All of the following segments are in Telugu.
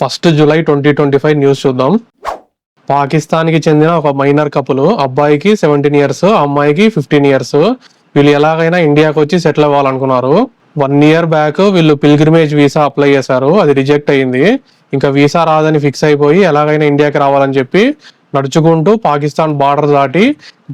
July 1, 2025 న్యూస్ చూద్దాం. పాకిస్తాన్కి చెందిన ఒక మైనర్ కపుల్, అబ్బాయికి 17 ఇయర్స్, అమ్మాయికి 15 ఇయర్స్. వీళ్ళు ఎలాగైనా ఇండియాకి వచ్చి సెటిల్ అవ్వాలనుకున్నారు. 1 year బ్యాక్ వీళ్ళు పిల్గ్రిమేజ్ వీసా అప్లై చేశారు, అది రిజెక్ట్ అయ్యింది. ఇంకా వీసా రాదని ఫిక్స్ అయిపోయి ఎలాగైనా ఇండియాకి రావాలని చెప్పి నడుచుకుంటూ పాకిస్తాన్ బార్డర్ దాటి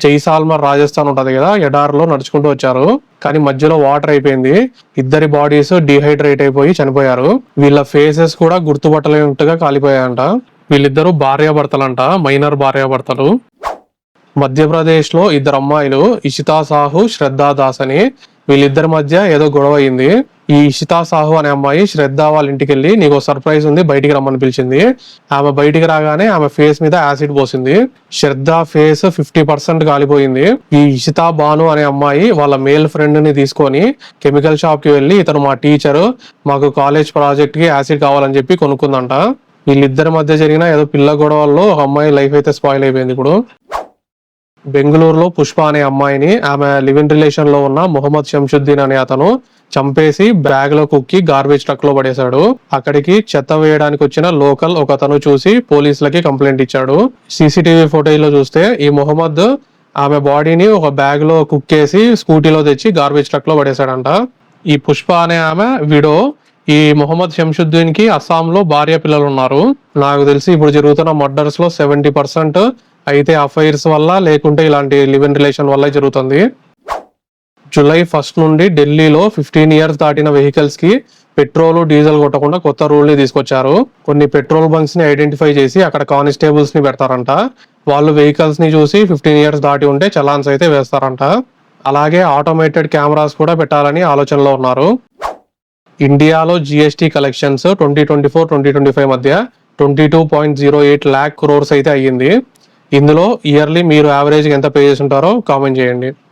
జైసాల్మర్ రాజస్థాన్ ఉంటది కదా, ఎడార్లో నడుచుకుంటూ వచ్చారు. కానీ మధ్యలో వాటర్ అయిపోయింది. ఇద్దరి బాడీస్ డిహైడ్రేట్ అయిపోయి చనిపోయారు. వీళ్ళ ఫేసెస్ కూడా గుర్తుపట్టలేనట్టుగా కాలిపోయాయంట. వీళ్ళిద్దరూ భార్యాభర్తలంట, మైనర్ భార్యాభర్తలు. మధ్యప్రదేశ్ లో ఇద్దరు అమ్మాయిలు, ఇషితా సాహు, శ్రద్ధా దాస్ అని, వీళ్ళిద్దరి మధ్య ఏదో గొడవ అయింది. ఈ ఇషితా సాహు అనే అమ్మాయి శ్రద్ధ వాళ్ళ ఇంటికి వెళ్ళి నీకు సర్ప్రైజ్ ఉంది బయటికి రమ్మని పిలిచింది. ఆమె బయటికి రాగానే ఆమె ఫేస్ మీద యాసిడ్ పోసింది. శ్రద్ధ ఫేస్ 50% కాలిపోయింది. ఈ ఇషితా బాను అనే అమ్మాయి వాళ్ళ మేల్ ఫ్రెండ్ ని తీసుకొని కెమికల్ షాప్ కి వెళ్ళి, ఇతను మా టీచరు, మాకు కాలేజ్ ప్రాజెక్ట్ కి యాసిడ్ కావాలని చెప్పి కొనుక్కుందంట. వీళ్ళిద్దరి మధ్య జరిగిన ఏదో పిల్ల గొడవల్లో ఒక అమ్మాయి లైఫ్ అయితే స్పాయిల్ అయిపోయింది. ఇప్పుడు బెంగళూరులో పుష్ప అనే అమ్మాయిని ఆమె లివ్ ఇన్ రిలేషన్ లో ఉన్న మొహమ్మద్ శంషుద్దీన్ అనే అతను చంపేసి బ్యాగ్ లో కుక్కి గార్బేజ్ ట్రక్ లో పడేశాడు. అక్కడికి చెత్త వేయడానికి వచ్చిన లోకల్ ఒక అతను చూసి పోలీసులకి కంప్లైంట్ ఇచ్చాడు. సీసీటీవీ ఫోటోలో చూస్తే ఈ మొహమ్మద్ ఆమె బాడీని ఒక బ్యాగ్ లో కుక్కేసి స్కూటీలో తెచ్చి గార్బేజ్ ట్రక్ లో పడేశాడంట. ఈ పుష్ప అనే ఆమె విడో. ఈ మొహమ్మద్ శంషుద్దీన్ కి అస్సాంలో భార్య పిల్లలు ఉన్నారు. నాకు తెలిసి ఇప్పుడు జరుగుతున్న మర్డర్స్ లో 70% అయితే అఫైర్స్ వల్ల, లేకుంటే ఇలాంటి లివ్ ఇన్ రిలేషన్ వల్ల జరుగుతుంది. July 1 నుండి ఢిల్లీలో 15 years దాటిన వెహికల్స్ కి పెట్రోల్, డీజిల్ కొట్టకుండా కొత్త రూల్ ని తీసుకొచ్చారు. కొన్ని పెట్రోల్ బంక్స్ ని ఐడెంటిఫై చేసి అక్కడ కానిస్టేబుల్స్ ని పెడతారంట. వాళ్ళు వెహికల్స్ ని చూసి 15 years దాటి ఉంటే చలాన్స్ అయితే వేస్తారంట. అలాగే ఆటోమేటెడ్ కెమెరాస్ కూడా పెట్టాలని ఆలోచనలో ఉన్నారు. ఇండియాలో GST కలెక్షన్స్ 2024-2025 మధ్య 22.08 lakh crores అయితే అయ్యింది. ఇందులో ఇయర్లీ మీరు యావరేజ్ ఎంత పే చేసి ఉంటారో కామెంట్ చేయండి.